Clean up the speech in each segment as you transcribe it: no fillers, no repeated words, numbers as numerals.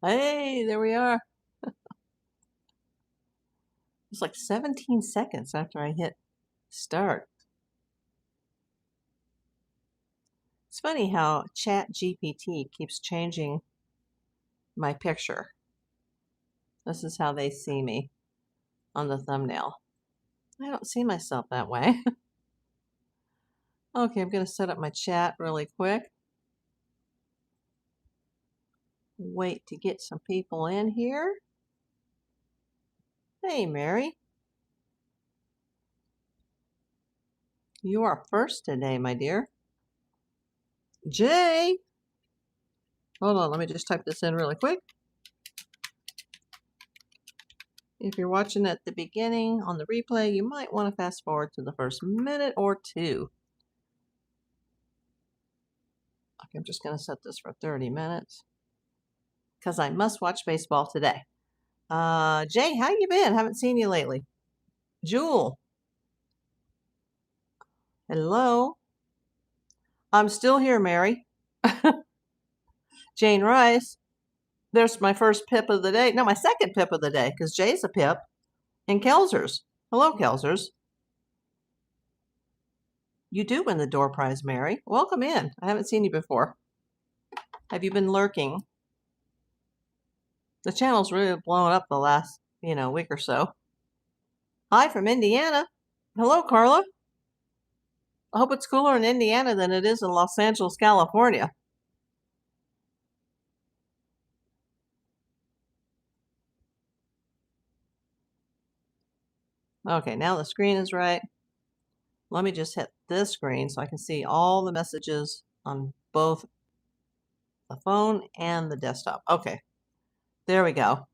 Hey, there we are. It's like 17 seconds after I hit start. It's funny how ChatGPT keeps changing my picture. This is how they see me on the thumbnail. I don't see myself that way. Okay, I'm going to set up my chat really quick. Wait to get some people in here. Hey, Mary. You are first today, my dear. Jay. Hold on, let me just type this in really quick. If you're watching at the beginning on the replay, you might want to fast forward to the first minute or two. Okay, I'm just going to set this for 30 minutes because I must watch baseball today. Jay, how you been? Haven't seen you lately. Jewel. Hello. I'm still here, Mary. Jane Rice. There's my first pip of the day. No, my second pip of the day because Jay's a pip. And Kelsers. Hello, Kelsers. You do win the door prize, Mary. Welcome in. I haven't seen you before. Have you been lurking? The channel's really blown up the last, week or so. Hi from Indiana. Hello, Carla. I hope it's cooler in Indiana than it is in Los Angeles, California. Okay, now the screen is right. Let me just hit this screen so I can see all the messages on both the phone and the desktop. Okay, there we go.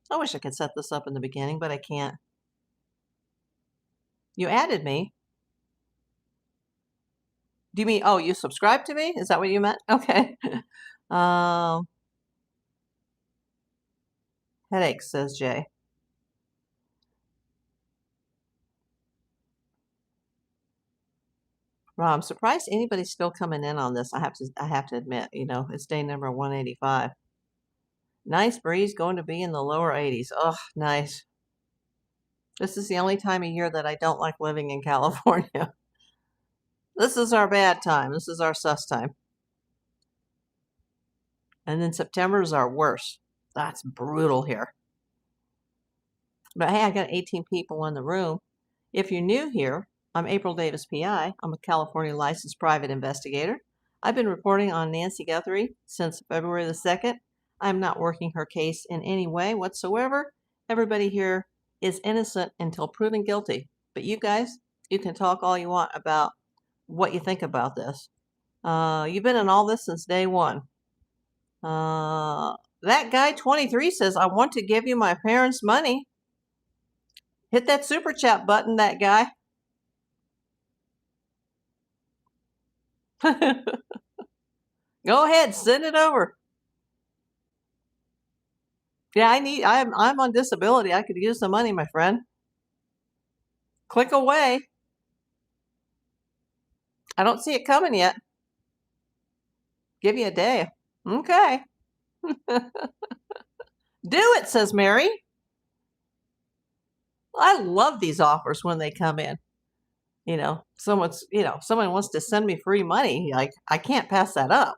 I wish I could set this up in the beginning, but I can't. You added me. Do you mean, oh, you subscribed to me? Is that what you meant? Okay. Headaches, says Jay. Well, I'm surprised anybody's still coming in on this. I have to admit, it's day number 185. Nice breeze, going to be in the lower 80s. Oh, nice. This is the only time of year that I don't like living in California. This is our bad time. This is our sus time. And then September is our worst. That's brutal here. But hey, I got 18 people in the room. If you're new here, I'm April Davis, PI. I'm a California licensed private investigator. I've been reporting on Nancy Guthrie since February the 2nd. I'm not working her case in any way whatsoever. Everybody here is innocent until proven guilty. But you guys, you can talk all you want about what you think about this. You've been in all this since day one. That guy 23 says, I want to give you my parents' money. Hit that super chat button, that guy. Go ahead, send it over. Yeah, I'm on disability. I could use the money, my friend. Click away. I don't see it coming yet. Give you a day. Okay. Do it, says Mary. I love these offers when they come in. Someone wants to send me free money. I can't pass that up.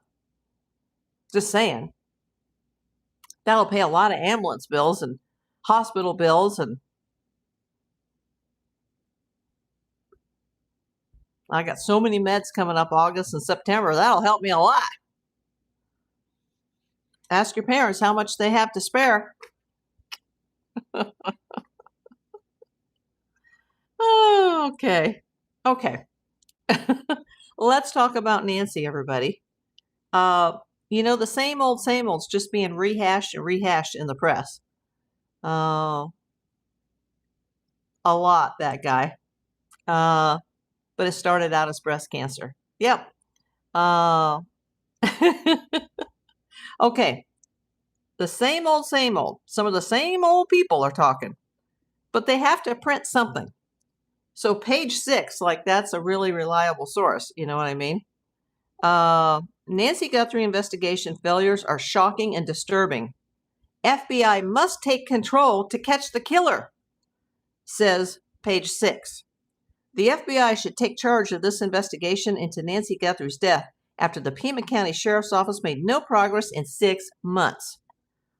Just saying. That'll pay a lot of ambulance bills and hospital bills, and I got so many meds coming up August and September. That'll help me a lot. Ask your parents how much they have to spare. Okay. Let's talk about Nancy, everybody. The same old's just being rehashed and rehashed in the press. A lot, that guy. But it started out as breast cancer. Yep. Okay. The same old. Some of the same old people are talking. But they have to print something. So page 6, that's a really reliable source. You know what I mean? Nancy Guthrie investigation failures are shocking and disturbing. FBI must take control to catch the killer, says page 6. The FBI should take charge of this investigation into Nancy Guthrie's death after the Pima County Sheriff's Office made no progress in 6 months.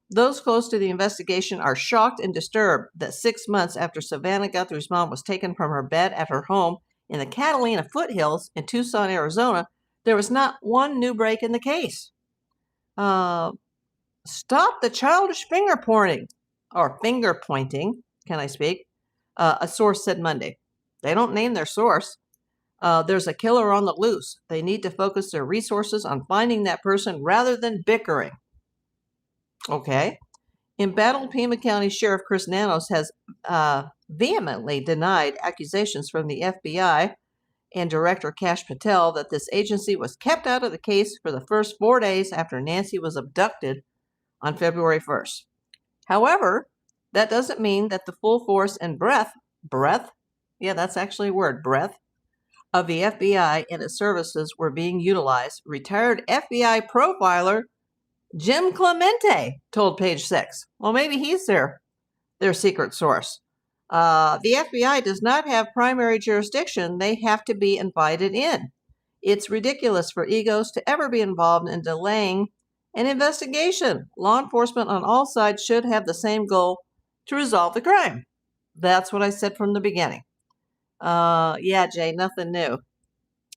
Those close to the investigation are shocked and disturbed that 6 months after Savannah Guthrie's mom was taken from her bed at her home in the Catalina foothills in Tucson, Arizona, there was not one new break in the case. Stop the childish finger pointing, or finger pointing, can I speak? A source said Monday. They don't name their source. There's a killer on the loose. They need to focus their resources on finding that person rather than bickering. Okay. Embattled Pima County Sheriff Chris Nanos has vehemently denied accusations from the FBI and Director Kash Patel that this agency was kept out of the case for the first 4 days after Nancy was abducted on February 1st. However, that doesn't mean that the full force and breadth, yeah, that's actually a word, breadth, of the FBI and its services were being utilized. Retired FBI profiler Jim Clemente told page 6. Well, maybe he's their secret source. The FBI does not have primary jurisdiction. They have to be invited in. It's ridiculous for egos to ever be involved in delaying an investigation. Law enforcement on all sides should have the same goal to resolve the crime. That's what I said from the beginning. Yeah, Jay, nothing new.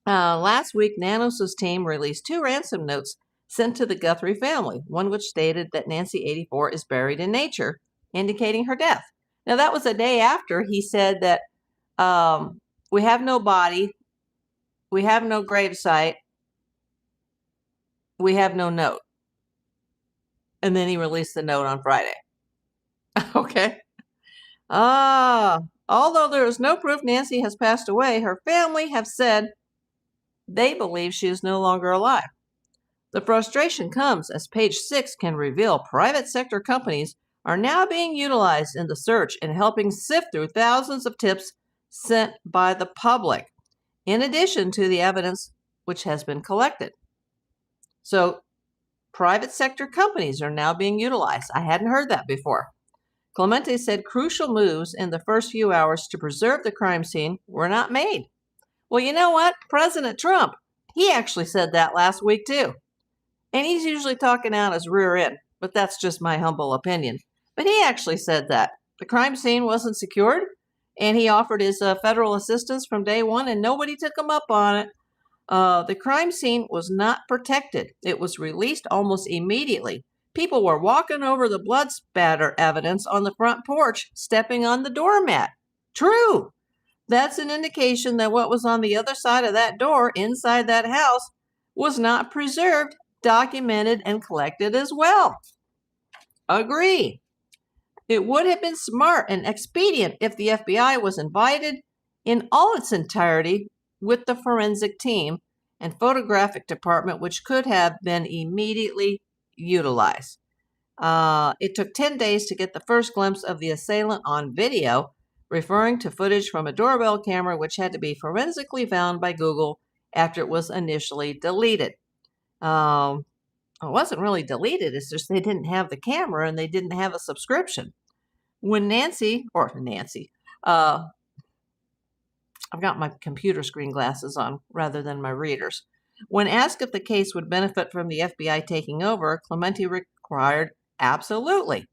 Last week, Nanos' team released 2 ransom notes sent to the Guthrie family, one which stated that Nancy 84 is buried in nature, indicating her death. Now, that was a day after he said that we have no body, we have no gravesite, we have no note. And then he released the note on Friday. Okay. Although there is no proof Nancy has passed away, her family have said they believe she is no longer alive. The frustration comes as page 6 can reveal private sector companies are now being utilized in the search and helping sift through thousands of tips sent by the public, in addition to the evidence which has been collected. So, private sector companies are now being utilized. I hadn't heard that before. Clemente said crucial moves in the first few hours to preserve the crime scene were not made. Well, you know what? President Trump, he actually said that last week too. And he's usually talking out his rear end, but that's just my humble opinion. But he actually said that. The crime scene wasn't secured, and he offered his federal assistance from day one, and nobody took him up on it. The crime scene was not protected. It was released almost immediately. People were walking over the blood spatter evidence on the front porch, stepping on the doormat. True. That's an indication that what was on the other side of that door, inside that house, was not preserved, documented, and collected as well. Agree. It would have been smart and expedient if the FBI was invited in all its entirety with the forensic team and photographic department, which could have been immediately utilized. It took 10 days to get the first glimpse of the assailant on video, referring to footage from a doorbell camera which had to be forensically found by Google after it was initially deleted. It wasn't really deleted, it's just they didn't have the camera and they didn't have a subscription. When Nancy, I've got my computer screen glasses on rather than my readers. When asked if the case would benefit from the FBI taking over, Clemente required, absolutely.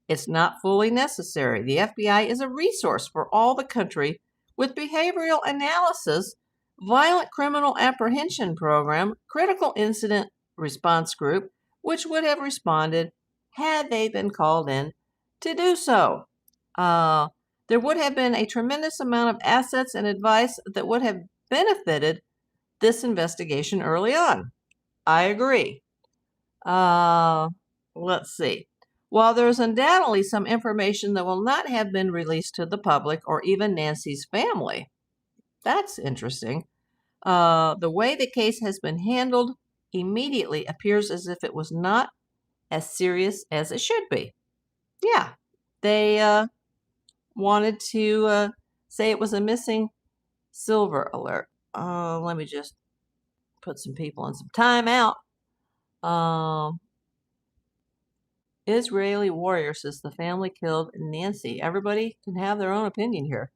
It's not fully necessary. The FBI is a resource for all the country with behavioral analysis, violent criminal apprehension program, critical incident response group, which would have responded had they been called in to do so. There would have been a tremendous amount of assets and advice that would have benefited this investigation early on. I agree. Let's see. While there is undoubtedly some information that will not have been released to the public or even Nancy's family, that's interesting. The way the case has been handled immediately appears as if it was not as serious as it should be. Yeah, they wanted to say it was a missing silver alert. Let me just put some people in some time out. Israeli warrior says the family killed Nancy. Everybody can have their own opinion here.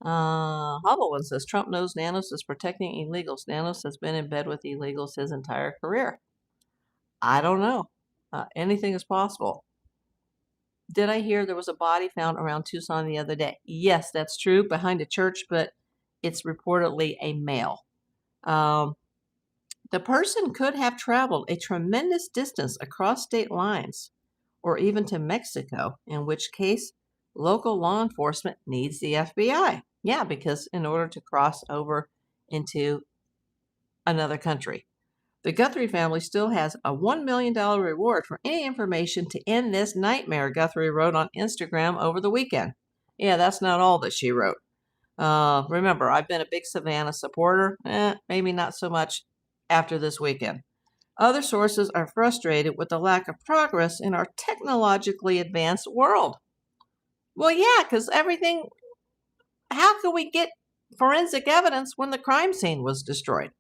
Hubbleman says Trump knows Nanos is protecting illegals. Nanos has been in bed with illegals his entire career. I don't know. Anything is possible. Did I hear there was a body found around Tucson the other day? Yes, that's true, behind a church, but it's reportedly a male. The person could have traveled a tremendous distance across state lines or even to Mexico, in which case local law enforcement needs the FBI. Yeah, because in order to cross over into another country. The Guthrie family still has a $1 million reward for any information to end this nightmare, Guthrie wrote on Instagram over the weekend. Yeah, that's not all that she wrote. Remember, I've been a big Savannah supporter. Maybe not so much after this weekend. Other sources are frustrated with the lack of progress in our technologically advanced world. Well, yeah, because how can we get forensic evidence when the crime scene was destroyed?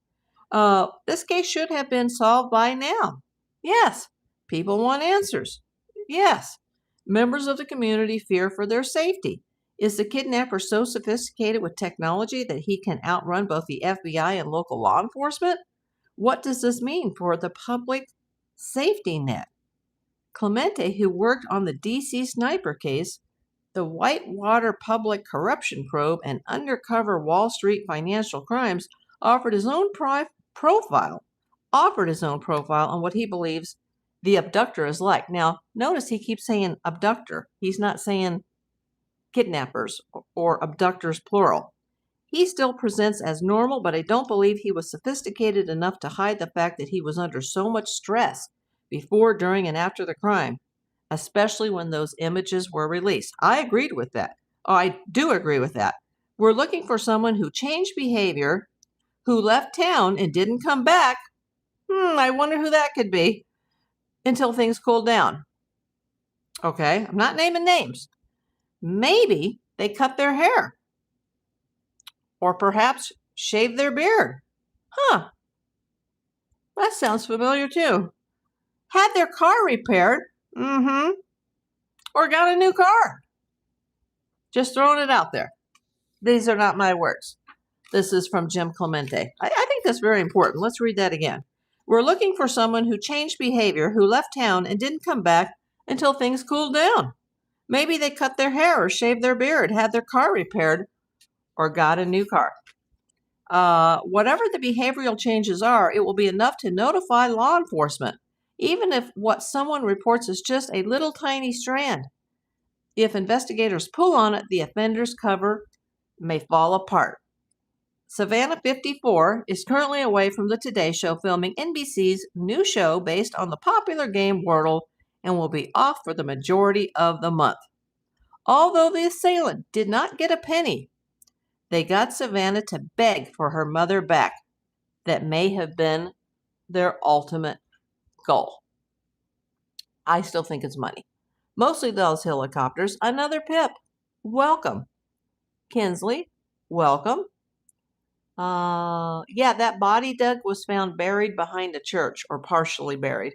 This case should have been solved by now. Yes. People want answers. Yes. Members of the community fear for their safety. Is the kidnapper so sophisticated with technology that he can outrun both the FBI and local law enforcement? What does this mean for the public safety net? Clemente, who worked on the DC sniper case, the Whitewater public corruption probe, and undercover Wall Street financial crimes, offered his own profile on what he believes the abductor is like. Now, notice he keeps saying abductor. He's not saying kidnappers or abductors plural. He still presents as normal, but I don't believe he was sophisticated enough to hide the fact that he was under so much stress before, during, and after the crime, especially when those images were released. I agreed with that. I do agree with that. We're looking for someone who changed behavior, who left town and didn't come back. I wonder who that could be, until things cooled down. Okay, I'm not naming names. Maybe they cut their hair. Or perhaps shave their beard. Huh. That sounds familiar too. Had their car repaired. Or got a new car. Just throwing it out there. These are not my words. This is from Jim Clemente. I think that's very important. Let's read that again. We're looking for someone who changed behavior, who left town and didn't come back until things cooled down. Maybe they cut their hair or shaved their beard, had their car repaired, or got a new car. Whatever the behavioral changes are, it will be enough to notify law enforcement, even if what someone reports is just a little tiny strand. If investigators pull on it, the offender's cover may fall apart. Savannah 54 is currently away from the Today Show filming NBC's new show based on the popular game Wordle and will be off for the majority of the month. Although the assailant did not get a penny, they got Savannah to beg for her mother back. That may have been their ultimate goal. I still think it's money. Mostly those helicopters. Another Pip. Welcome. Kinsley. Welcome. Yeah, that body, Doug, was found buried behind a church, or partially buried.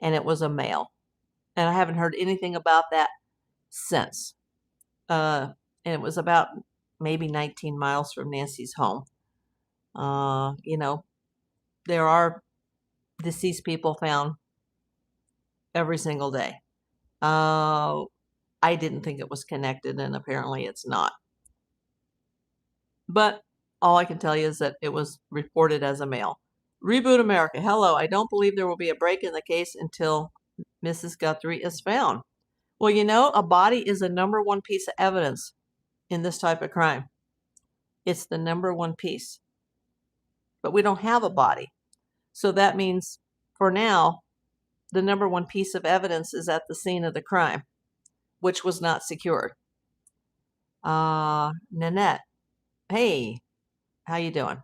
And it was a male. And I haven't heard anything about that since. And it was about maybe 19 miles from Nancy's home. There are deceased people found every single day. I didn't think it was connected, and apparently it's not. But all I can tell you is that it was reported as a male. Reboot America. Hello. I don't believe there will be a break in the case until Mrs. Guthrie is found. Well, a body is the number one piece of evidence in this type of crime. It's the number one piece. But we don't have a body. So that means, for now, the number one piece of evidence is at the scene of the crime, which was not secured. Nanette. Hey, how you doing?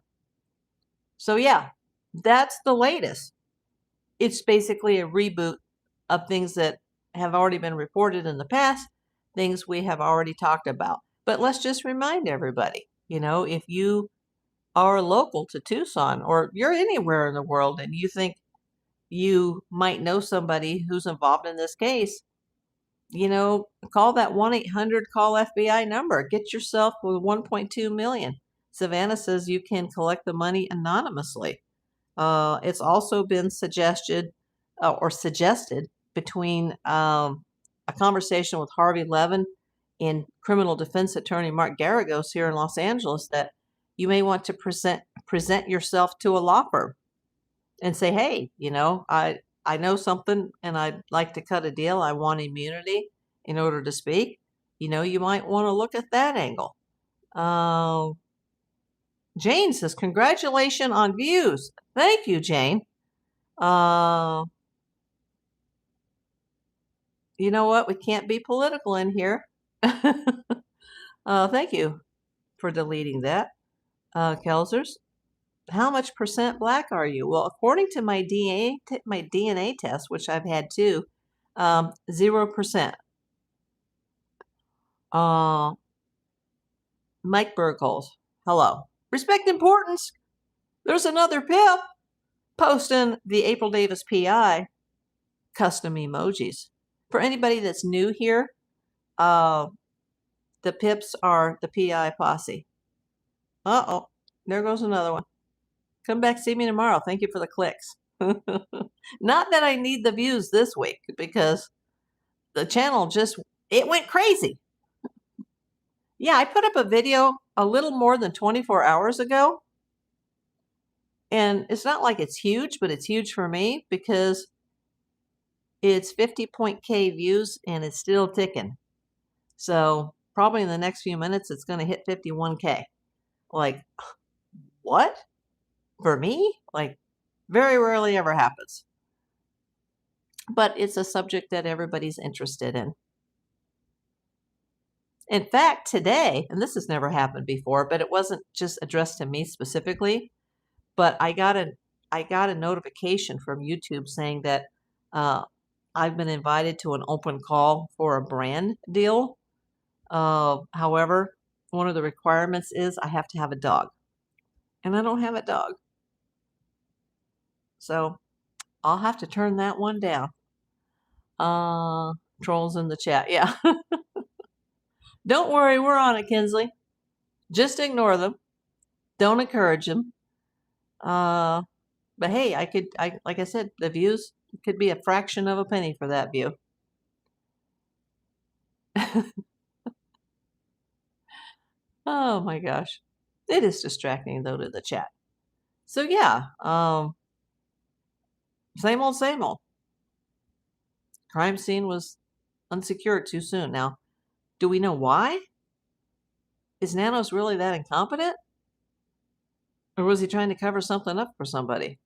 So yeah, that's the latest. It's basically a reboot of things that have already been reported in the past, things we have already talked about. But let's just remind everybody, if you are local to Tucson or you're anywhere in the world and you think you might know somebody who's involved in this case, call that 1-800-CALL-FBI number. Get yourself with 1.2 million. Savannah says you can collect the money anonymously. It's also been suggested between a conversation with Harvey Levin and criminal defense attorney Mark Garagos here in Los Angeles that you may want to present yourself to a law firm and say, hey, I know something and I'd like to cut a deal. I want immunity in order to speak. You might want to look at that angle. Jane says, congratulations on views. Thank you, Jane. You know what? We can't be political in here. Thank you for deleting that. Kelsers, how much percent black are you? Well, according to my DNA test, which I've had too, 0%. Mike Burkholz, hello. Respect importance. There's another pip posting the April Davis PI custom emojis. For anybody that's new here, the pips are the PI posse. Uh-oh, there goes another one. Come back, see me tomorrow. Thank you for the clicks. Not that I need the views this week because the channel it went crazy. Yeah, I put up a video a little more than 24 hours ago. And it's not like it's huge, but it's huge for me because it's 50.k views and it's still ticking. So probably in the next few minutes, it's going to hit 51k. Like, what? For me? Like, very rarely ever happens. But it's a subject that everybody's interested in. In fact, today, and this has never happened before, but it wasn't just addressed to me specifically, but I got a notification from YouTube saying that I've been invited to an open call for a brand deal. However, one of the requirements is I have to have a dog. And I don't have a dog. So I'll have to turn that one down. Trolls in the chat. Yeah. Don't worry, we're on it, Kinsley. Just ignore them. Don't encourage them. But hey, like I said, the views could be a fraction of a penny for that view. Oh my gosh. It is distracting though to the chat. So yeah, same old, same old. Crime scene was unsecured too soon. Now, do we know why? Is Nanos really that incompetent? Or was he trying to cover something up for somebody?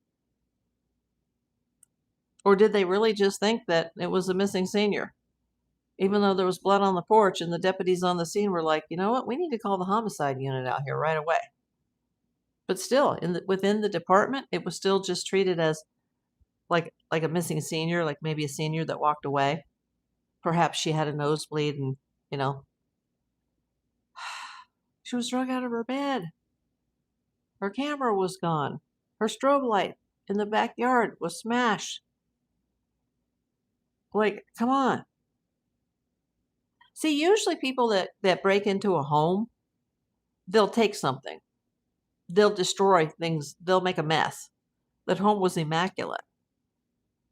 Or did they really just think that it was a missing senior? Even though there was blood on the porch and the deputies on the scene were like, you know what, we need to call the homicide unit out here right away. But still, within the department, it was still just treated as like a missing senior, like maybe a senior that walked away. Perhaps she had a nosebleed and, she was drug out of her bed. Her camera was gone. Her strobe light in the backyard was smashed. Like, come on. See, usually people that break into a home, they'll take something. They'll destroy things. They'll make a mess. That home was immaculate.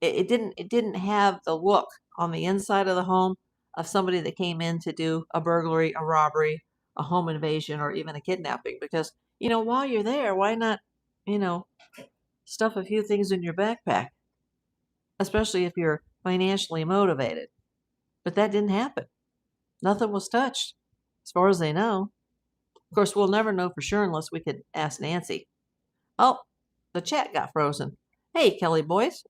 It didn't have the look on the inside of the home of somebody that came in to do a burglary, a robbery, a home invasion, or even a kidnapping. Because, while you're there, why not, stuff a few things in your backpack? Especially if you're financially motivated. But that didn't happen. Nothing was touched, as far as they know. Of course, we'll never know for sure unless we could ask Nancy. Oh, the chat got frozen. Hey, Kelly boys.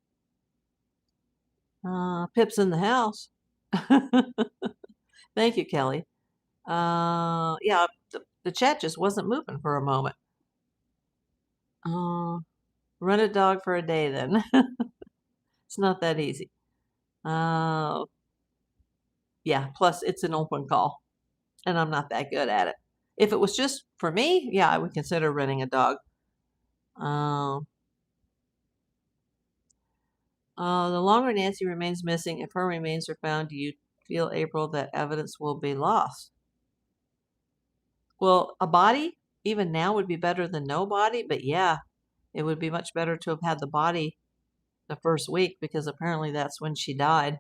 Pip's in the house. Thank you, Kelly. Yeah, the chat just wasn't moving for a moment. Run a dog for a day then. It's not that easy. Yeah, plus it's an open call, and I'm not that good at it. If it was just for me, yeah, I would consider renting a dog. The longer Nancy remains missing, if her remains are found, do you feel, April, that evidence will be lost? Well, a body, even now, would be better than no body, but yeah, it would be much better to have had the body the first week because apparently that's when she died.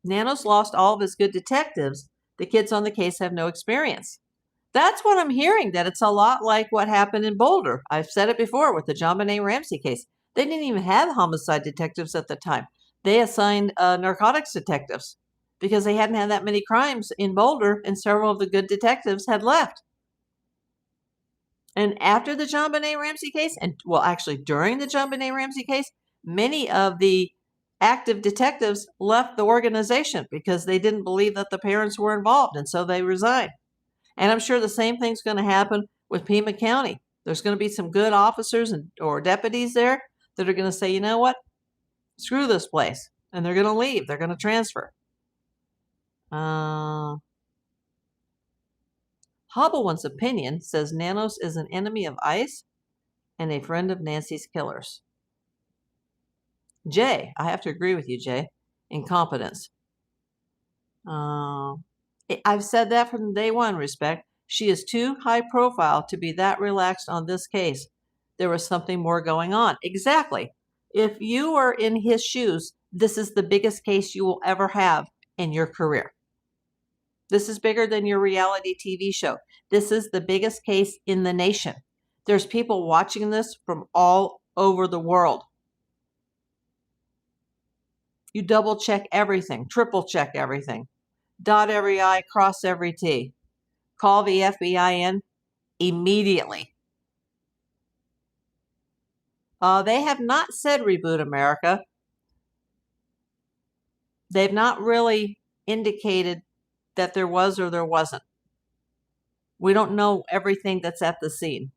Nanos lost all of his good detectives. The kids on the case have no experience. That's what I'm hearing, that it's a lot like what happened in Boulder. I've said it before with the JonBenet Ramsey case. They didn't even have homicide detectives at the time. They assigned narcotics detectives because they hadn't had that many crimes in Boulder, and several of the good detectives had left. And after the JonBenet Ramsey case, and well, actually during the JonBenet Ramsey case, many of the active detectives left the organization because they didn't believe that the parents were involved, and so they resigned. And I'm sure the same thing's going to happen with Pima County. There's going to be some good officers or deputies there that are going to say, you know what, screw this place, and they're going to leave. They're going to transfer. Hobbleone's opinion says Nanos is an enemy of ICE and a friend of Nancy's killers. Jay, I have to agree with you, Jay. Incompetence. I've said that from day one, Respect. She is too high profile to be that relaxed on this case. There was something more going on. Exactly. If you are in his shoes, this is the biggest case you will ever have in your career. This is bigger than your reality TV show. This is the biggest case in the nation. There's people watching this from all over the world. You double check everything, triple check everything, dot every I, cross every T. Call the FBI in immediately. They have not said reboot America. They've not really indicated that there was or there wasn't. We don't know everything that's at the scene.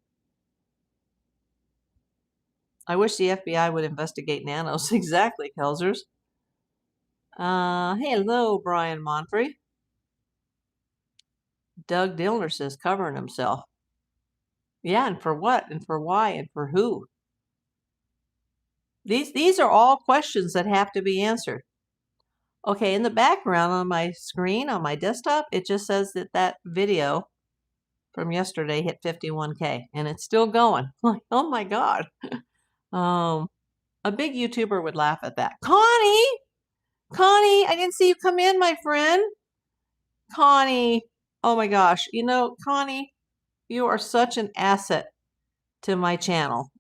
I wish the FBI would investigate Nanos. Exactly, Kelsers. Hello, Brian Monfrey. Doug Dillner says covering himself. Yeah, and for what? And for why? And for who? These are all questions that have to be answered. Okay, in the background on my screen, on my desktop, it just says that that video from yesterday hit 51K, and it's still going. Like, oh my God. A big YouTuber would laugh at that. Connie, I didn't see you come in, my friend. Connie, oh my gosh. You know, Connie, you are such an asset to my channel.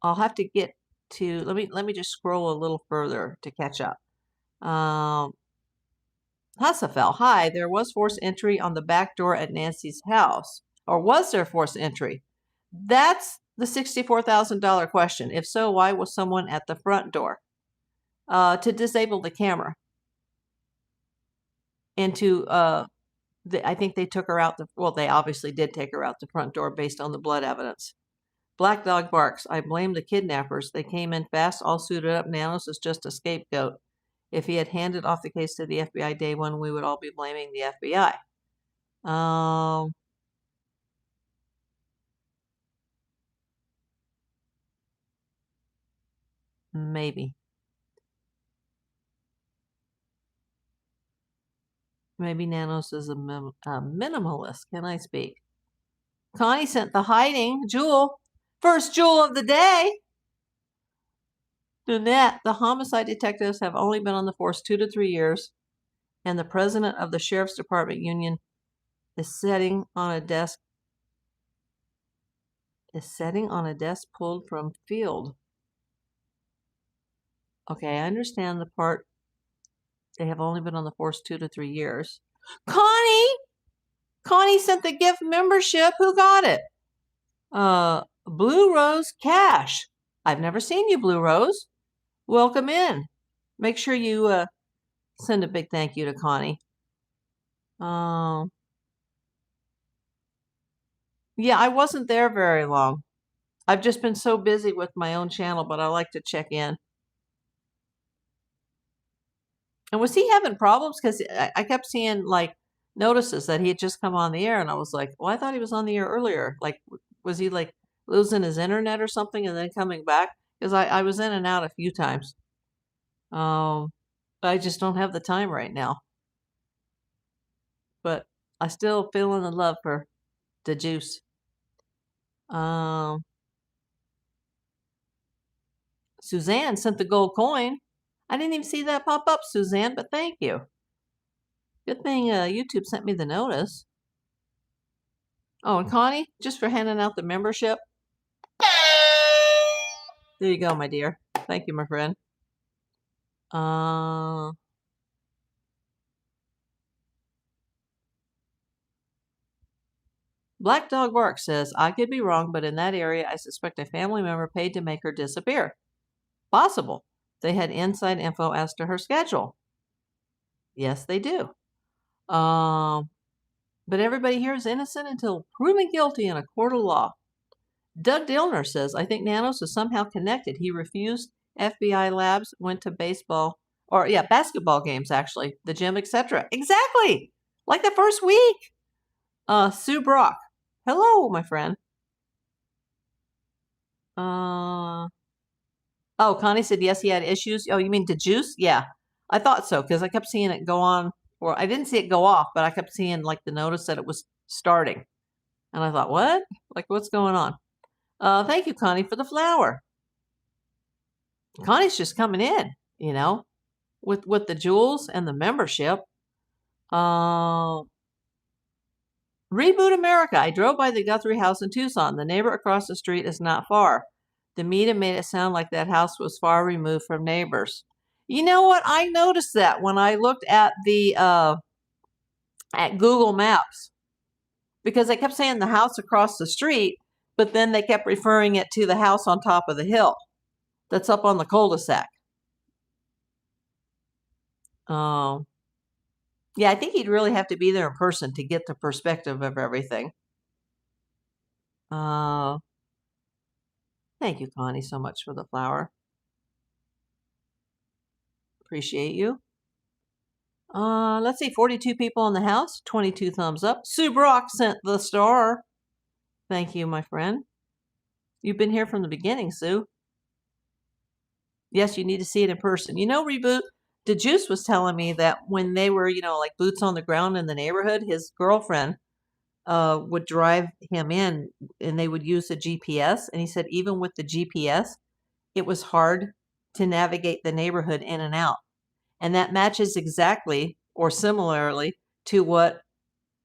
I'll have to get to, let me just scroll a little further to catch up. Hassafel, hi, there was forced entry on the back door at Nancy's house. Or was there forced entry? That's the $64,000 question. If so, why was someone at the front door? To disable the camera. And to, I think they took her out, they obviously did take her out the front door based on the blood evidence. Black Dog barks. I blame the kidnappers. They came in fast, all suited up. Nanos is just a scapegoat. If he had handed off the case to the FBI day one, we would all be blaming the FBI. Maybe. Maybe Nanos is a minimalist. Can I speak? Connie sent the hiding. Jewel. First jewel of the day. Nanette, the homicide detectives have only been on the force 2 to 3 years, and the president of the Sheriff's Department Union is sitting on a desk pulled from field. Okay, I understand the part. They have only been on the force 2 to 3 years. Connie sent the gift membership. Who got it? Blue Rose Cash. I've never seen you, Blue Rose. Welcome in. Make sure you send a big thank you to Connie. Yeah, I wasn't there very long. I've just been so busy with my own channel, but I like to check in. And was he having problems? Because I kept seeing like notices that he had just come on the air, and I was like, well, I thought he was on the air earlier. Like, was he like losing his internet or something and then coming back? Because I was in and out a few times. But I just don't have the time right now. But I still feeling the love for the juice. Suzanne sent the gold coin. I didn't even see that pop up, Suzanne, but thank you. Good thing YouTube sent me the notice. Oh, and Connie, just for handing out the membership. There you go, my dear. Thank you, my friend. Black Dog Bark says, I could be wrong, but in that area, I suspect a family member paid to make her disappear. Possible. They had inside info as to her schedule. Yes, they do. But everybody here is innocent until proven guilty in a court of law. Doug Dillner says, I think Nanos is somehow connected. He refused FBI labs, went to basketball games, actually, the gym, etc. Exactly. Like the first week. Sue Brock. Hello, my friend. Oh, Connie said, yes, he had issues. Oh, you mean the juice? Yeah, I thought so, because I kept seeing it go on. Or I didn't see it go off, but I kept seeing like the notice that it was starting. And I thought, what? Like, what's going on? Thank you, Connie, for the flower. Connie's just coming in, with the jewels and the membership. Reboot America. I drove by the Guthrie house in Tucson. The neighbor across the street is not far. The media made it sound like that house was far removed from neighbors. You know what? I noticed that when I looked at the at Google Maps, because they kept saying the house across the street, but then they kept referring it to the house on top of the hill that's up on the cul-de-sac. Yeah, I think he'd really have to be there in person to get the perspective of everything. Thank you, Connie, so much for the flower. Appreciate you. Let's see, 42 people in the house, 22 thumbs up. Sue Brock sent the star. Thank you, my friend. You've been here from the beginning, Sue. Yes, you need to see it in person. Reboot, the Juice was telling me that when they were, like boots on the ground in the neighborhood, his girlfriend would drive him in and they would use the GPS. And he said even with the GPS, it was hard to navigate the neighborhood in and out. And that matches exactly or similarly to what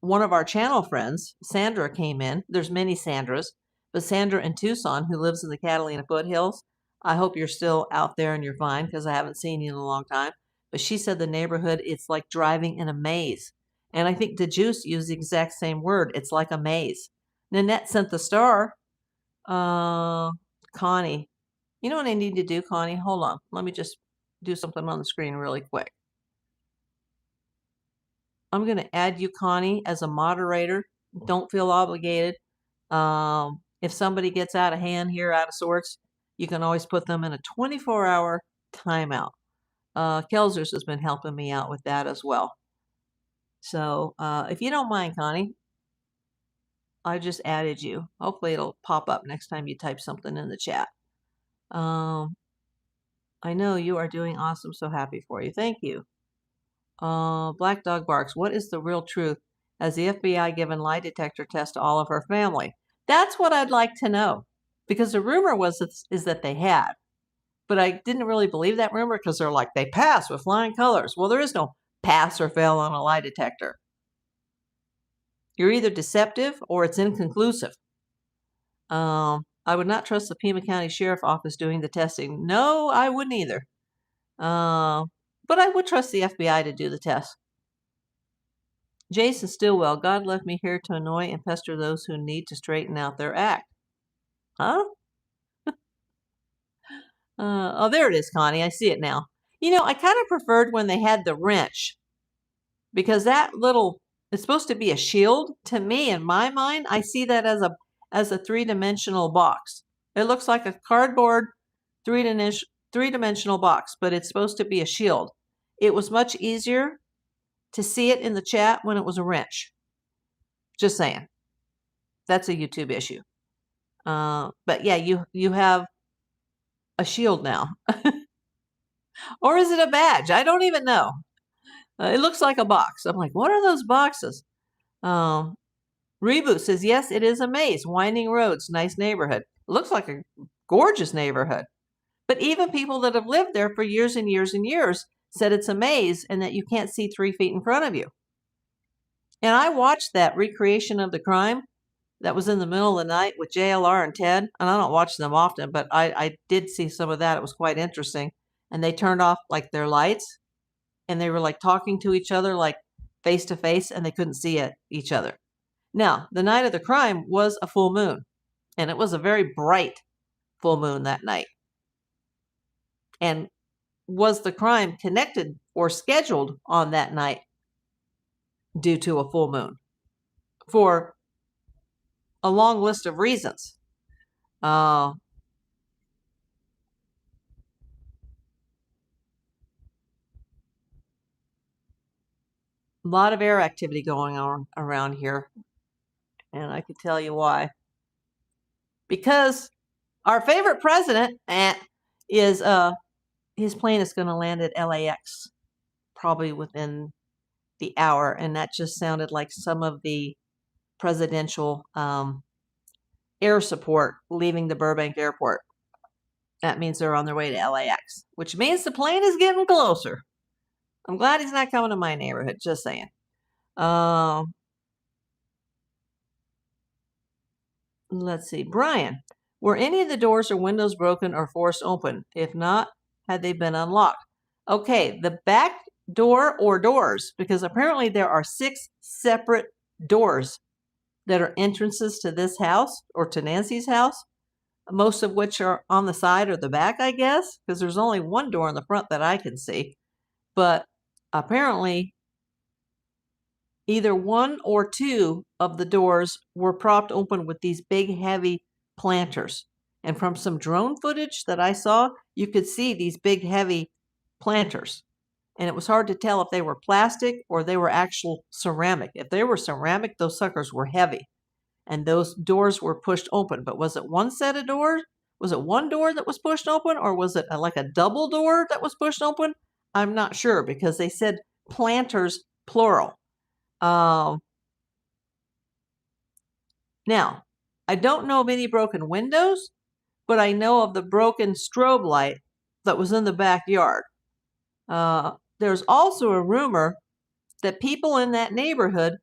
one of our channel friends, Sandra, came in. There's many Sandras, but Sandra in Tucson, who lives in the Catalina foothills. I hope you're still out there and you're fine because I haven't seen you in a long time. But she said the neighborhood, it's like driving in a maze. And I think the Juice used the exact same word. It's like a maze. Nanette sent the star. Connie. You know what I need to do, Connie? Hold on. Let me just do something on the screen really quick. I'm going to add you, Connie, as a moderator. Don't feel obligated. If somebody gets out of hand here, out of sorts, you can always put them in a 24-hour timeout. Kelsa's has been helping me out with that as well. So if you don't mind, Connie, I just added you. Hopefully it'll pop up next time you type something in the chat. I know you are doing awesome. So happy for you. Thank you. Black Dog Barks. What is the real truth? Has the FBI given lie detector test to all of her family? That's what I'd like to know. Because the rumor is that they had. But I didn't really believe that rumor because they're like, they pass with flying colors. Well, there is no pass or fail on a lie detector. You're either deceptive or it's inconclusive. I would not trust the Pima County Sheriff Office doing the testing. No, I wouldn't either. But I would trust the FBI to do the test. Jason Stillwell, God left me here to annoy and pester those who need to straighten out their act. Huh? Oh, there it is, Connie. I see it now. I kind of preferred when they had the wrench because that it's supposed to be a shield. To me, in my mind, I see that as a three-dimensional box. It looks like a cardboard three-dimensional box, but it's supposed to be a shield. it was much easier to see it in the chat when it was a wrench. Just saying. That's a YouTube issue. But yeah, you have a shield now. Or is it a badge? I don't even know. It looks like a box. I'm like, what are those boxes? Reboot says, yes, it is a maze. Winding roads, nice neighborhood. It looks like a gorgeous neighborhood. But even people that have lived there for years and years and years said it's a maze and that you can't see 3 feet in front of you. And I watched that recreation of the crime that was in the middle of the night with JLR and Ted. And I don't watch them often, but I did see some of that. It was quite interesting. And they turned off like their lights and they were like talking to each other like face to face and they couldn't see each other. Now, the night of the crime was a full moon and it was a very bright full moon that night. And was the crime connected or scheduled on that night due to a full moon? For a long list of reasons. A lot of air activity going on around here. And I can tell you why. Because our favorite president is his plane is going to land at LAX probably within the hour. And that just sounded like some of the presidential air support leaving the Burbank airport. That means they're on their way to LAX, which means the plane is getting closer. I'm glad he's not coming to my neighborhood, just saying. Let's see. Brian, were any of the doors or windows broken or forced open? If not, had they been unlocked? Okay, the back door or doors, because apparently there are 6 separate doors that are entrances to this house or to Nancy's house, most of which are on the side or the back, I guess, because there's only one door in the front that I can see. But apparently either 1 or 2 of the doors were propped open with these big, heavy planters. And from some drone footage that I saw, you could see these big, heavy planters. And it was hard to tell if they were plastic or they were actual ceramic. If they were ceramic, those suckers were heavy. And those doors were pushed open. But was it one set of doors? Was it one door that was pushed open? Or was it like a double door that was pushed open? I'm not sure because they said planters, plural. Now, I don't know of any broken windows, but I know of the broken strobe light that was in the backyard. There's also a rumor that people in that neighborhood,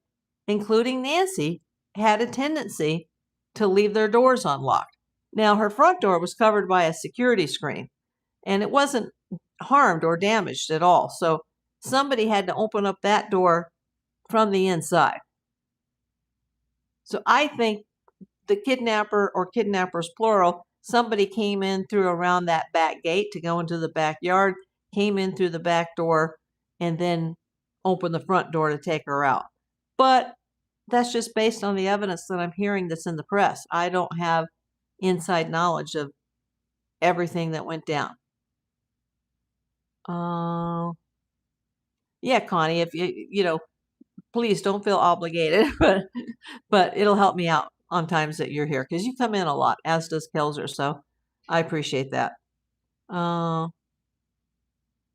including Nancy, had a tendency to leave their doors unlocked. Now, her front door was covered by a security screen, and it wasn't harmed or damaged at all. So somebody had to open up that door from the inside. So I think the kidnapper or kidnappers plural, somebody came in through around that back gate to go into the backyard, came in through the back door, and then opened the front door to take her out. But that's just based on the evidence that I'm hearing that's in the press. I don't have inside knowledge of everything that went down. Yeah, Connie, if you please don't feel obligated, but it'll help me out on times that you're here because you come in a lot, as does Kelser. So I appreciate that.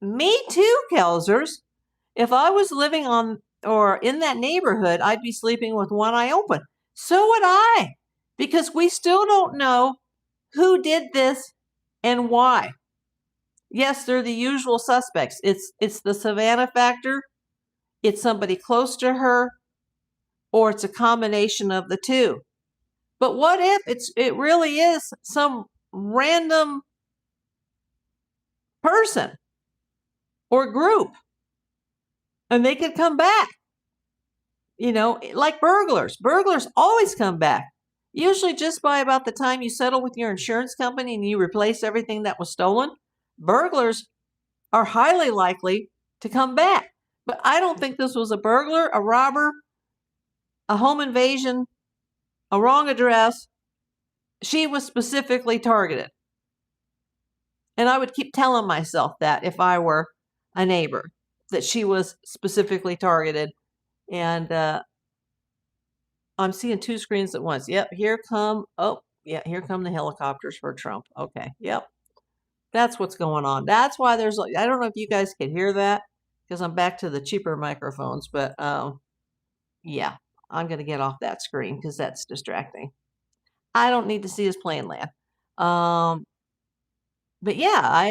Me too, Kelsers. If I was living on or in that neighborhood, I'd be sleeping with one eye open. So would I, because we still don't know who did this and why. Yes, they're the usual suspects. It's the Savannah factor. It's somebody close to her, or it's a combination of the two. But what if it really is some random person or group, and they could come back? Like burglars. Burglars always come back. Usually just by about the time you settle with your insurance company and you replace everything that was stolen, burglars are highly likely to come back. But I don't think this was a burglar, a robber, a home invasion, a wrong address. She was specifically targeted. And I would keep telling myself that if I were a neighbor. that she was specifically targeted. And I'm seeing two screens at once. Yep, here come the helicopters for Trump. Okay, yep. That's what's going on. That's why there's, I don't know if you guys could hear that because I'm back to the cheaper microphones, but yeah, I'm going to get off that screen because that's distracting. I don't need to see his plane land. But yeah,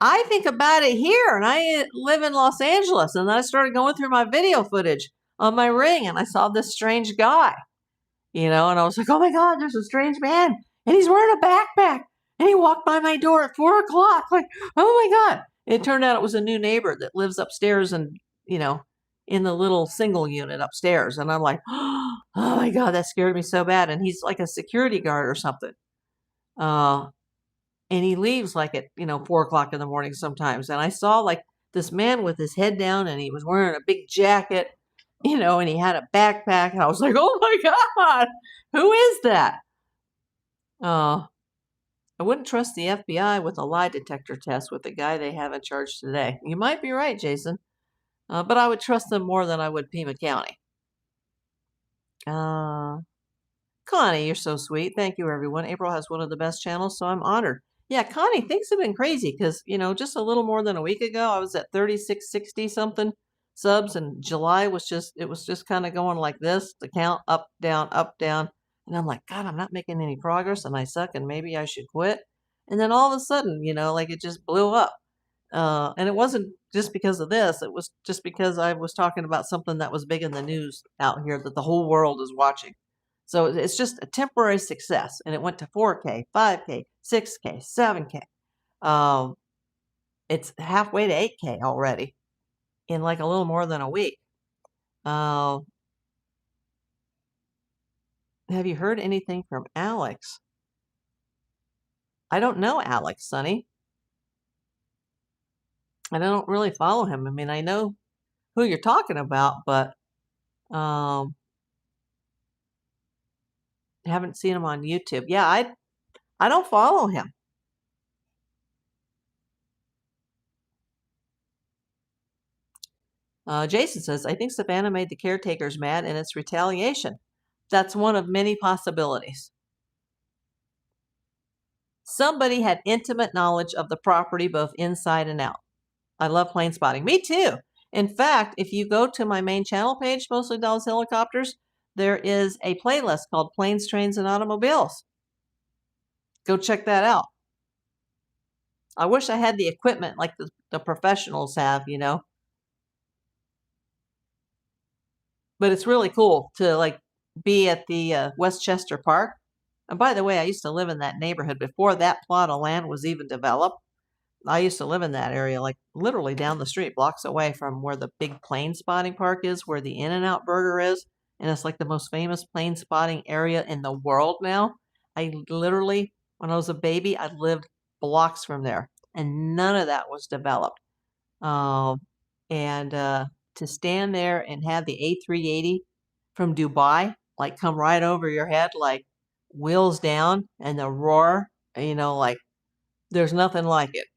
I think about it here, and I live in Los Angeles, and then I started going through my video footage on my Ring, and I saw this strange guy, and I was like, oh my God, there's a strange man, and he's wearing a backpack, and he walked by my door at 4 o'clock, like, oh my God. It turned out it was a new neighbor that lives upstairs and, in the little single unit upstairs, and I'm like, oh my God, that scared me so bad, and he's like a security guard or something. And he leaves like at 4 o'clock in the morning sometimes. And I saw like this man with his head down, and he was wearing a big jacket, and he had a backpack, and I was like, oh my God, who is that? I wouldn't trust the FBI with a lie detector test with the guy they have in charge today. You might be right, Jason, but I would trust them more than I would Pima County. Connie, you're so sweet. Thank you, everyone. April has one of the best channels, so I'm honored. Yeah, Connie, things have been crazy because, just a little more than a week ago, I was at 3660 something subs, and July was just kind of going like this, the count up, down, and I'm like, God, I'm not making any progress, and I suck, and maybe I should quit. And then all of a sudden, like it just blew up. And it wasn't just because of this, it was just because I was talking about something that was big in the news out here that the whole world is watching. So it's just a temporary success, and it went to 4K, 5K, 6K, 7K. It's halfway to 8K already in like a little more than a week. Have you heard anything from Alex? I don't know Alex, Sonny. And I don't really follow him. I mean, I know who you're talking about, but haven't seen him on YouTube. Yeah, I don't follow him. Jason says, I think Savannah made the caretakers mad and it's retaliation. That's one of many possibilities. Somebody had intimate knowledge of the property, both inside and out. I love plane spotting. Me too. In fact, if you go to my main channel page, Mostly Dallas Helicopters, there is a playlist called Planes, Trains, and Automobiles. Go check that out. I wish I had the equipment like the professionals have, But it's really cool to like be at the Westchester Park. And by the way, I used to live in that neighborhood before that plot of land was even developed. I used to live in that area, like literally down the street, blocks away from where the big plane spotting park is, where the In-N-Out Burger is. And it's like the most famous plane spotting area in the world now. I literally, when I was a baby, I lived blocks from there, and none of that was developed. And to stand there and have the A380 from Dubai, like come right over your head, like wheels down, and the roar, like there's nothing like it.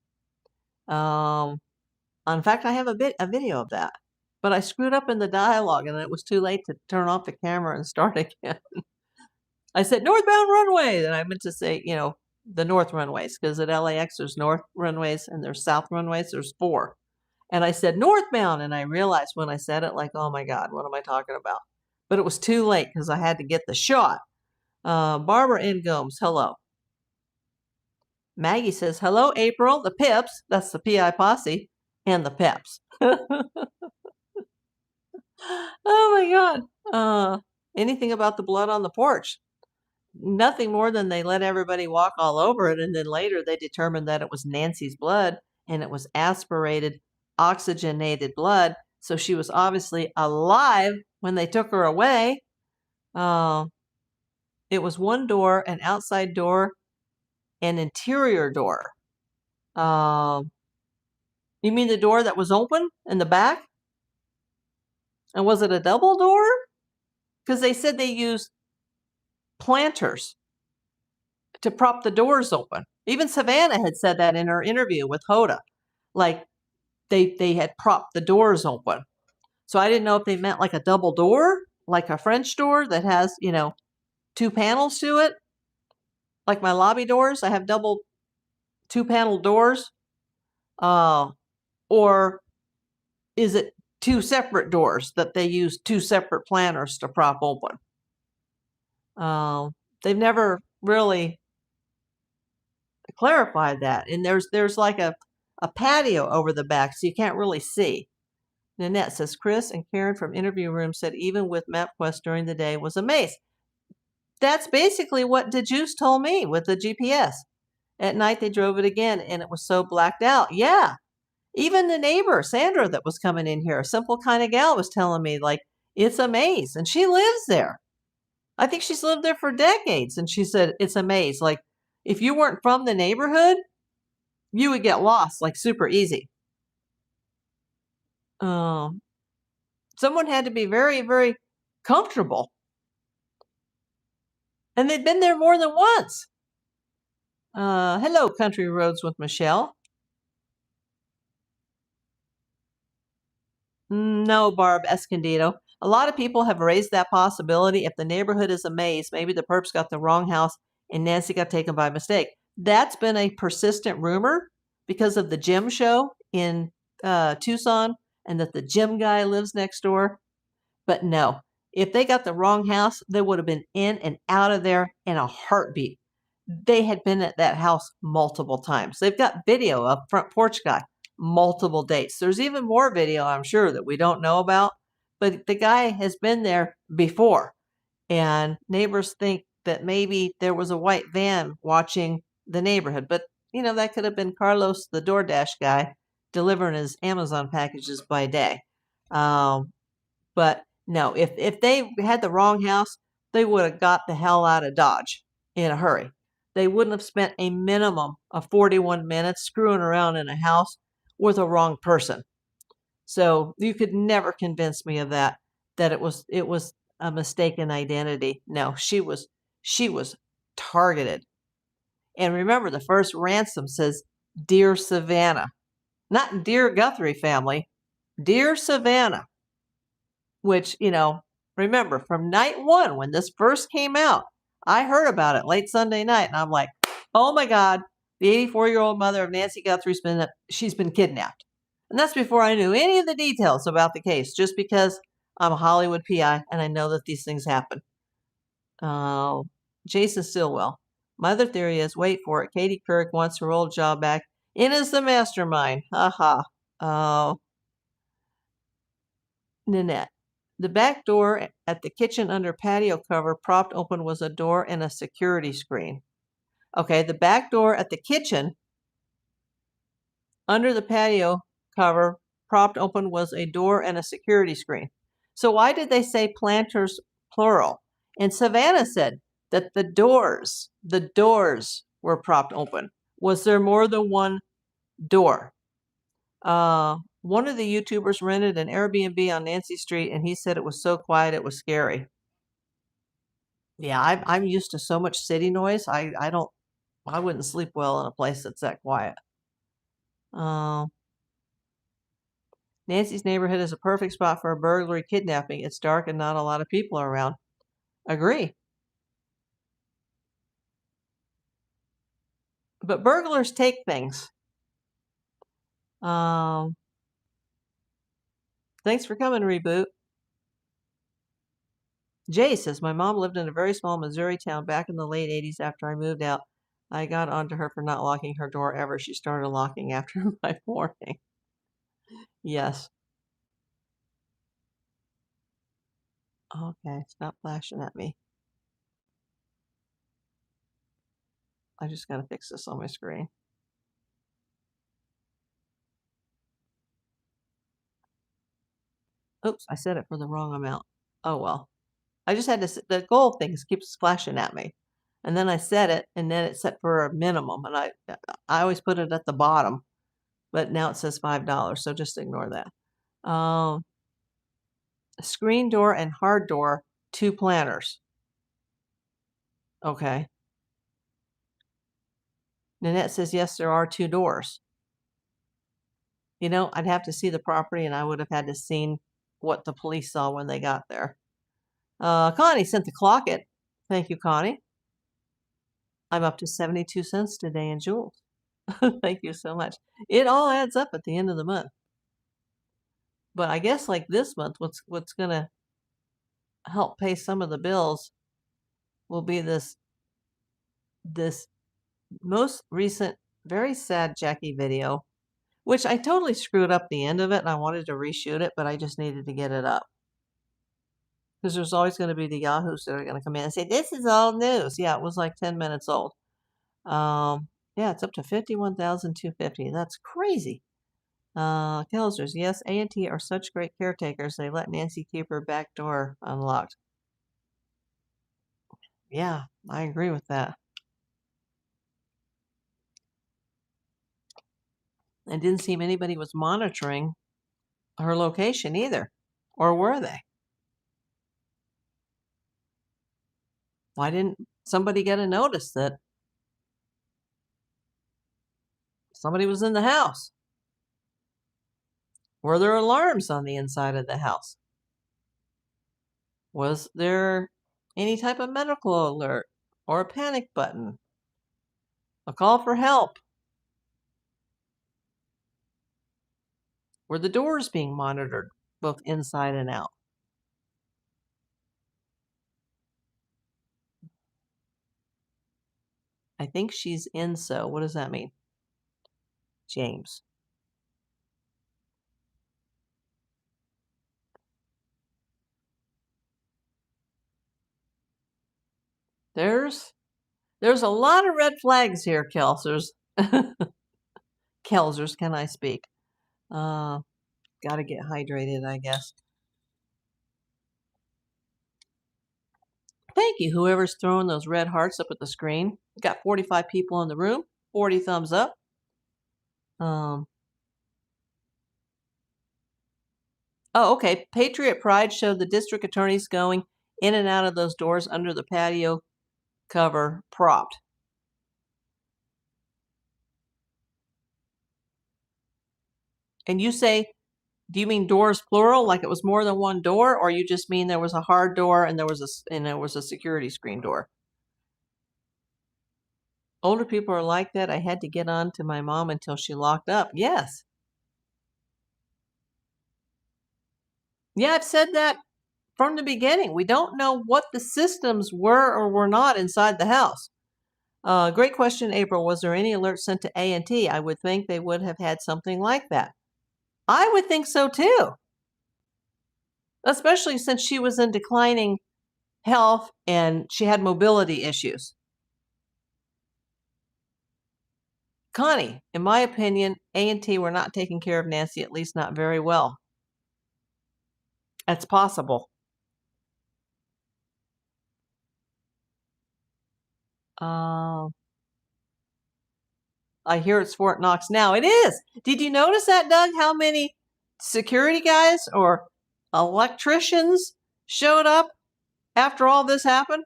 In fact, I have a video of that, but I screwed up in the dialogue, and it was too late to turn off the camera and start again. I said northbound runway, and I meant to say, the north runways, because at LAX there's north runways and there's south runways. There's 4. And I said northbound, and I realized when I said it, like, oh my God, what am I talking about? But it was too late because I had to get the shot. Barbara N. Gomes, hello. Maggie says, hello, April, the Pips, that's the PI posse, and the Peps. Oh my God. Anything about the blood on the porch? Nothing more than they let everybody walk all over it, and then later they determined that it was Nancy's blood, and it was aspirated, oxygenated blood, so she was obviously alive when they took her away. It was one door, an outside door, an interior door. You mean the door that was open in the back? And was it a double door? Because they said they used planters to prop the doors open. Even Savannah had said that in her interview with Hoda. Like, they had propped the doors open. So I didn't know if they meant like a double door, like a French door that has, two panels to it. Like my lobby doors, I have double 2-panel doors. Or is it two separate doors that they use two separate planters to prop open? They've never really clarified that. And there's like a patio over the back, so you can't really see. Nanette says, Chris and Karen from Interview Room said even with MapQuest during the day was a maze. That's basically what DeJuice told me with the GPS. At night, they drove it again, and it was so blacked out. Yeah. Even the neighbor, Sandra, that was coming in here, a simple kind of gal, was telling me, like, it's a maze. And she lives there. I think she's lived there for decades. And she said, it's a maze. Like, if you weren't from the neighborhood, you would get lost, like, super easy. Someone had to be very, very comfortable. And they'd been there more than once. Hello, Country Roads with Michelle. No, Barb Escondido. A lot of people have raised that possibility. If the neighborhood is a maze, maybe the perps got the wrong house and Nancy got taken by mistake. That's been a persistent rumor because of the gym show in Tucson and that the gym guy lives next door. But no, if they got the wrong house, they would have been in and out of there in a heartbeat. They had been at that house multiple times. They've got video of front porch guy, multiple dates. There's even more video, I'm sure, that we don't know about. But the guy has been there before. And neighbors think that maybe there was a white van watching the neighborhood. But, that could have been Carlos, the DoorDash guy, delivering his Amazon packages by day. But no, if they had the wrong house, they would have got the hell out of Dodge in a hurry. They wouldn't have spent a minimum of 41 minutes screwing around in a house with a wrong person. So you could never convince me of that it was a mistaken identity. No, she was targeted. And remember, the first ransom says, Dear Savannah, not Dear Guthrie family, Dear Savannah, which, remember from night one, when this first came out, I heard about it late Sunday night, and I'm like, oh my God, the 84-year-old mother of Nancy Guthrie's she's been kidnapped. And that's before I knew any of the details about the case, just because I'm a Hollywood PI and I know that these things happen. Jason Stillwell. My other theory is, wait for it, Katie Couric wants her old job back and is the mastermind. Ha. Nanette. The back door at the kitchen under patio cover propped open was a door and a security screen. Okay, the back door at the kitchen under the patio cover propped open was a door and a security screen. So why did they say planters plural? And Savannah said that the doors were propped open. Was there more than one door? One of the YouTubers rented an Airbnb on Nancy Street, and he said it was so quiet it was scary. Yeah, I'm used to so much city noise. I wouldn't sleep well in a place that's that quiet. Nancy's neighborhood is a perfect spot for a burglary kidnapping. It's dark and not a lot of people are around. Agree. But burglars take things. Thanks for coming, Reboot. Jay says, my mom lived in a very small Missouri town back in the late 80s. After I moved out, I got onto her for not locking her door ever. She started locking after my warning. Yes. Okay, stop flashing at me. I just got to fix this on my screen. Oops, I set it for the wrong amount. Oh, well. I just had to, the gold thing keeps flashing at me. And then I set it, and then it's set for a minimum. And I always put it at the bottom, but now it says $5, so just ignore that. Screen door and hard door, 2 planters. Okay. Nanette says, yes, there are 2 doors. You know, I'd have to see the property, and I would have had to seen what the police saw when they got there. Connie sent the clock it. Thank you, Connie. I'm up to 72 cents today in jewels. Thank you so much. It all adds up at the end of the month. But I guess like this month, what's gonna help pay some of the bills will be this most recent, very sad Jackie video, which I totally screwed up the end of it, and I wanted to reshoot it, but I just needed to get it up. Because there's always going to be the yahoos that are going to come in and say, this is old news. Yeah, it was like 10 minutes old. Yeah, it's up to 51,250. That's crazy. Kelsers, yes, A&T are such great caretakers. They let Nancy keep her back door unlocked. Yeah, I agree with that. It didn't seem anybody was monitoring her location either. Or were they? Why didn't somebody get a notice that somebody was in the house? Were there alarms on the inside of the house? Was there any type of medical alert or a panic button? A call for help? Were the doors being monitored, both inside and out? I think she's in, so what does that mean? James. There's a lot of red flags here, Kelsers. Kelsers, can I speak? Gotta get hydrated, I guess. Thank you, whoever's throwing those red hearts up at the screen. Got 45 people in the room, 40 thumbs up. Oh, okay. Patriot Pride showed the district attorneys going in and out of those doors under the patio cover propped. And you say, do you mean doors plural, like it was more than one door, or you just mean there was a hard door and there was a security screen door? Older people are like that. I had to get on to my mom until she locked up. Yes. Yeah, I've said that from the beginning. We don't know what the systems were or were not inside the house. Great question, April. Was there any alert sent to A&T? I would think they would have had something like that. I would think so too. Especially since she was in declining health and she had mobility issues. Connie, in my opinion, A&T were not taking care of Nancy, at least not very well. That's possible. I hear it's Fort Knox now. It is. Did you notice that, Doug? How many security guys or electricians showed up after all this happened?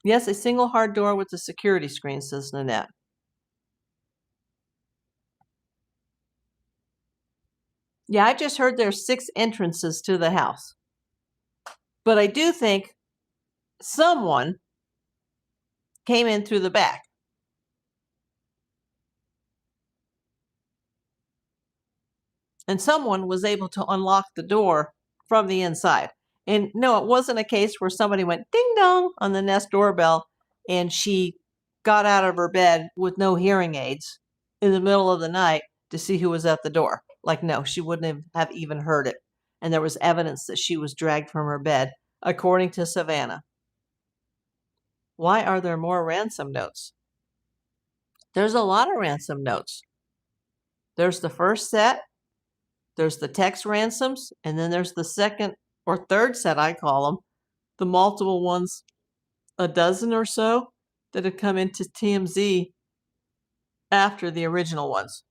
Yes, a single hard door with a security screen, says Nanette. Yeah, I just heard there's 6 entrances to the house. But I do think someone came in through the back. And someone was able to unlock the door from the inside. And no, it wasn't a case where somebody went ding dong on the Nest doorbell and she got out of her bed with no hearing aids in the middle of the night to see who was at the door. Like, no, she wouldn't have even heard it. And there was evidence that she was dragged from her bed, according to Savannah. Why are there more ransom notes? There's a lot of ransom notes. There's the first set, there's the text ransoms, and then there's the second or third set, I call them, the multiple ones, a dozen or so that have come into TMZ after the original ones.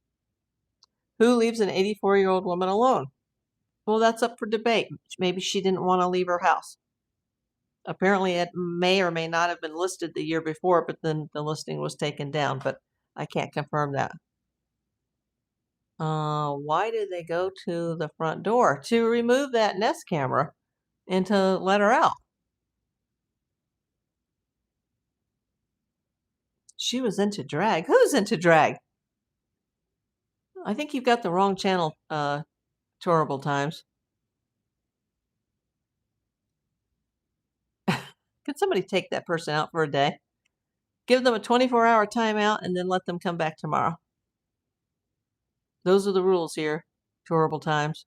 Who leaves an 84-year-old woman alone? Well, that's up for debate. Maybe she didn't want to leave her house. Apparently, it may or may not have been listed the year before, but then the listing was taken down, but I can't confirm that. Why did they go to the front door? To remove that Nest camera and to let her out. She was into drag. Who's into drag? I think you've got the wrong channel, Horrible Times. Could somebody take that person out for a day? Give them a 24-hour timeout and then let them come back tomorrow. Those are the rules here, Horrible Times.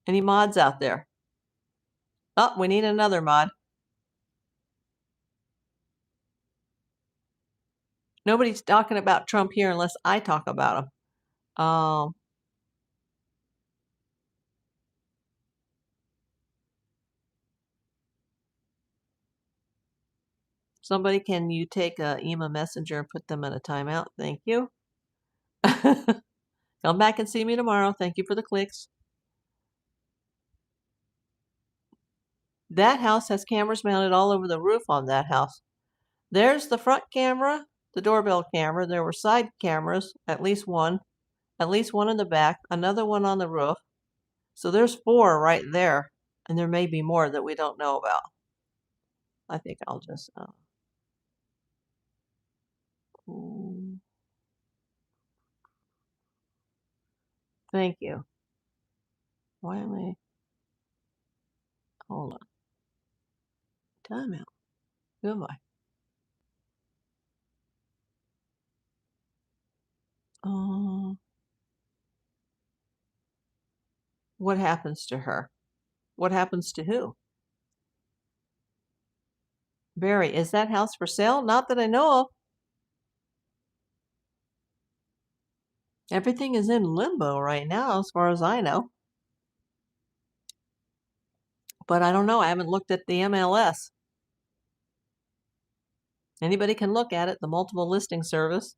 Any mods out there? Oh, we need another mod. Nobody's talking about Trump here unless I talk about him. Somebody, can you take a email messenger and put them in a timeout? Thank you. Come back and see me tomorrow. Thank you for the clicks. That house has cameras mounted all over the roof on that house. There's the front camera, the doorbell camera. There were side cameras, at least one in the back, another one on the roof. So there's 4 right there, and there may be more that we don't know about. I think I'll just thank you. Why am I? Hold on. Timeout. Who am I? What happens to her? What happens to who? Barry, is that house for sale? Not that I know of. Everything is in limbo right now, as far as I know. But I don't know. I haven't looked at the MLS. Anybody can look at it, the multiple listing service.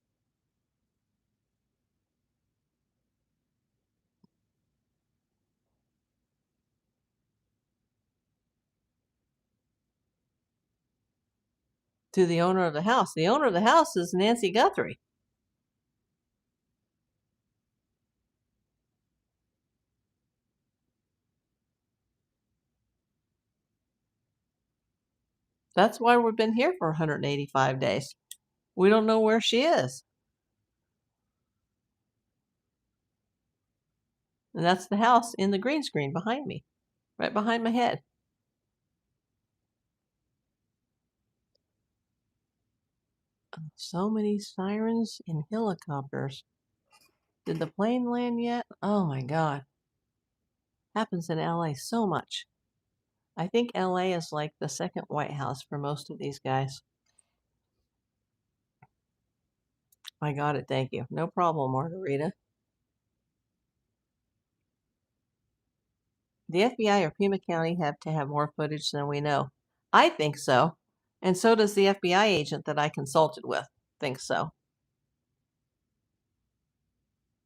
To the owner of the house. The owner of the house is Nancy Guthrie. That's why we've been here for 185 days. We don't know where she is. And that's the house in the green screen behind me, right behind my head. So many sirens and helicopters. Did the plane land yet? Oh my God. Happens in LA so much. I think LA is like the second White House for most of these guys. I got it, thank you. No problem, Margarita. The FBI or Pima County have to have more footage than we know. I think so. And so does the FBI agent that I consulted with. Think so.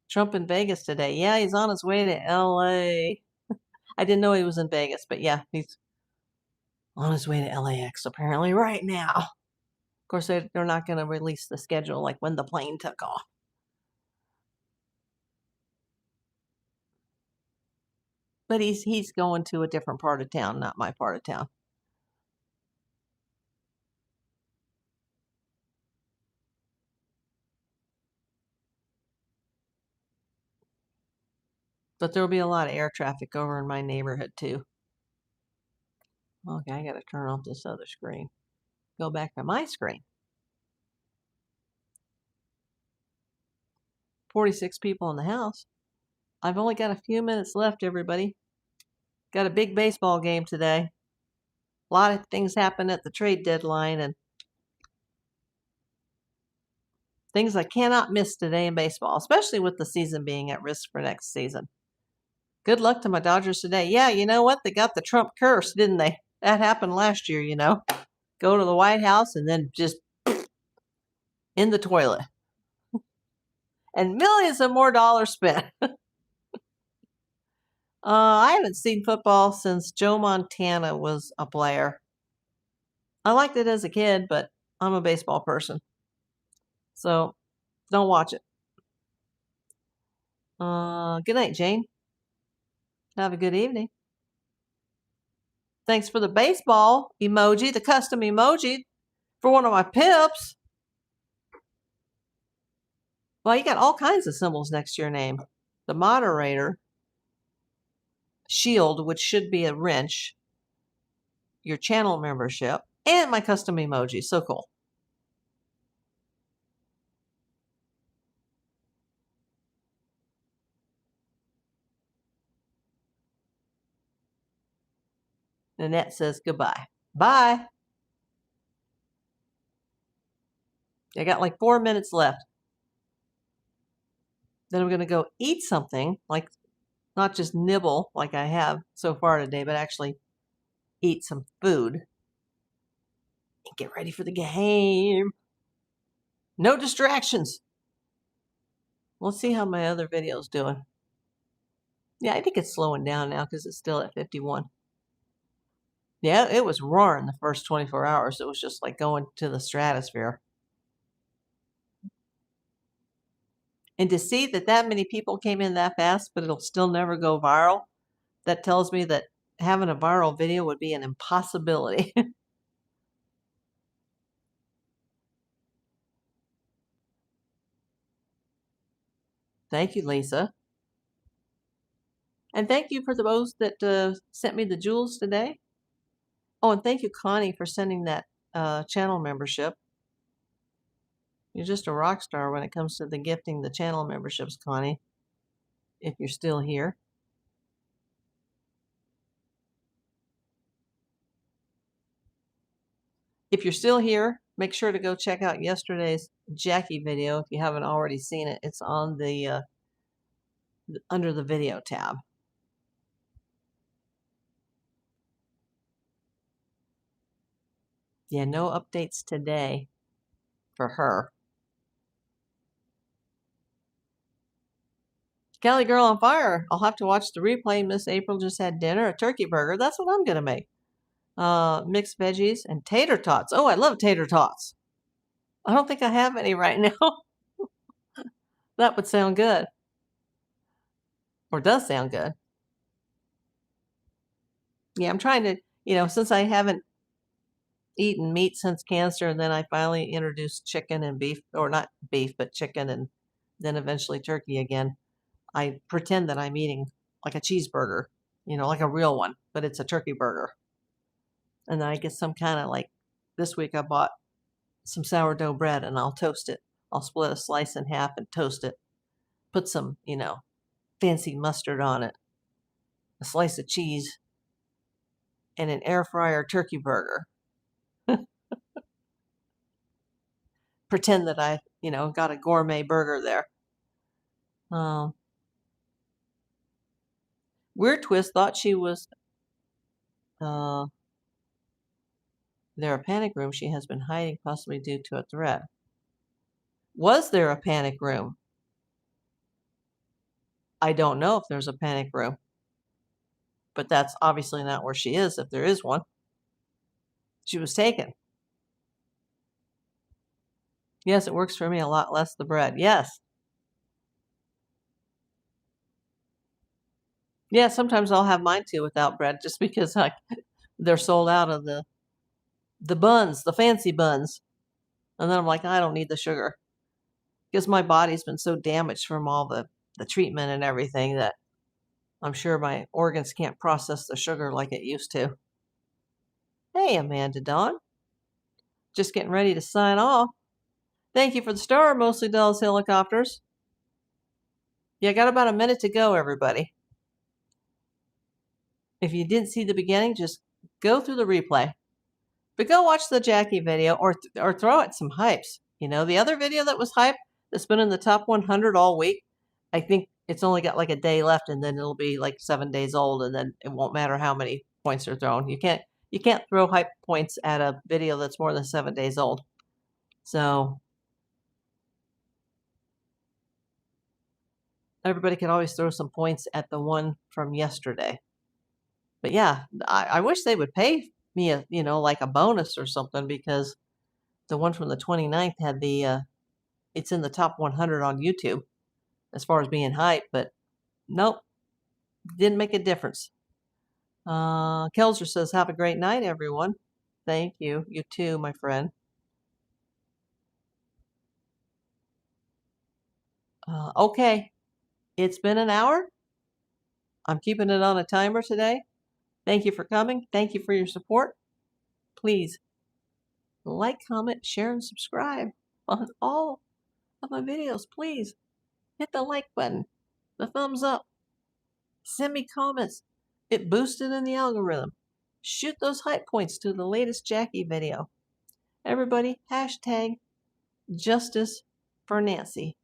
Trump in Vegas today. Yeah, he's on his way to LA. I didn't know he was in Vegas, but yeah, he's on his way to LAX apparently right now. Of course, they're not going to release the schedule like when the plane took off. But he's going to a different part of town, not my part of town. But there'll be a lot of air traffic over in my neighborhood too. Okay, I got to turn off this other screen. Go back to my screen. 46 people in the house. I've only got a few minutes left, everybody. Got a big baseball game today. A lot of things happen at the trade deadline and things I cannot miss today in baseball, especially with the season being at risk for next season. Good luck to my Dodgers today. Yeah, you know what? They got the Trump curse, didn't they? That happened last year, you know. Go to the White House and then just in the toilet. And millions of more dollars spent. I haven't seen football since Joe Montana was a player. I liked it as a kid, but I'm a baseball person. So don't watch it. Good night, Jane. Have a good evening. Thanks for the baseball emoji, the custom emoji for one of my pips. Well, you got all kinds of symbols next to your name. The moderator, shield, which should be a wrench, your channel membership, and my custom emoji. So cool. Nanette says goodbye. Bye. I got like 4 minutes left. Then I'm going to go eat something, like not just nibble like I have so far today, but actually eat some food and get ready for the game. No distractions. Let's see how my other video's doing. Yeah, I think it's slowing down now because it's still at 51. Yeah, it was roaring the first 24 hours. It was just like going to the stratosphere. And to see that many people came in that fast, but it'll still never go viral, that tells me that having a viral video would be an impossibility. Thank you, Lisa. And thank you for those that sent me the jewels today. Oh, and thank you, Connie, for sending that channel membership. You're just a rock star when it comes to the gifting the channel memberships, Connie, if you're still here. If you're still here, make sure to go check out yesterday's Jackie video if you haven't already seen it. It's on the under the video tab. Yeah, no updates today for her. Cali Girl on Fire. I'll have to watch the replay. Miss April just had dinner, a turkey burger. That's what I'm going to make. Mixed veggies and tater tots. Oh, I love tater tots. I don't think I have any right now. That would sound good. Or does sound good. Yeah, I'm trying to, since I haven't eaten meat since cancer, and then I finally introduced chicken and beef, or not beef, but chicken, and then eventually turkey again. I pretend that I'm eating like a cheeseburger, like a real one, but it's a turkey burger. And then I get some kind of like, this week I bought some sourdough bread and I'll toast it. I'll split a slice in half and toast it. Put some, fancy mustard on it, a slice of cheese, and an air fryer turkey burger. Pretend that I, got a gourmet burger there. Weird Twist thought she was there a panic room she has been hiding, possibly due to a threat. Was there a panic room? I don't know if there's a panic room, but that's obviously not where she is if there is one. She was taken. Yes, it works for me a lot less the bread. Yes. Yeah, sometimes I'll have mine too without bread just because they're sold out of the buns, the fancy buns. And then I'm like, I don't need the sugar. Because my body's been so damaged from all the treatment and everything that I'm sure my organs can't process the sugar like it used to. Hey, Amanda Dawn. Just getting ready to sign off. Thank you for the star, Mostly Dulles Helicopters. Yeah, I got about a minute to go, everybody. If you didn't see the beginning, just go through the replay. But go watch the Jackie video or throw it some hypes. The other video that was hyped that's been in the top 100 all week, I think it's only got like a day left and then it'll be like 7 days old and then it won't matter how many points are thrown. You can't throw hype points at a video that's more than 7 days old. So everybody can always throw some points at the one from yesterday. But yeah, I wish they would pay me like a bonus or something, because the one from the 29th had it's in the top 100 on YouTube. as far as being hype, but nope, didn't make a difference. Kelsa says, have a great night, everyone. Thank you. You too, my friend. Okay, it's been an hour. I'm keeping it on a timer today. Thank you for coming. Thank you for your support. Please like, comment, share, and subscribe on all of my videos. Please hit the like button, the thumbs up. Send me comments. It boosted in the algorithm. Shoot those hype points to the latest Jackie video. Everybody, hashtag justice for Nancy.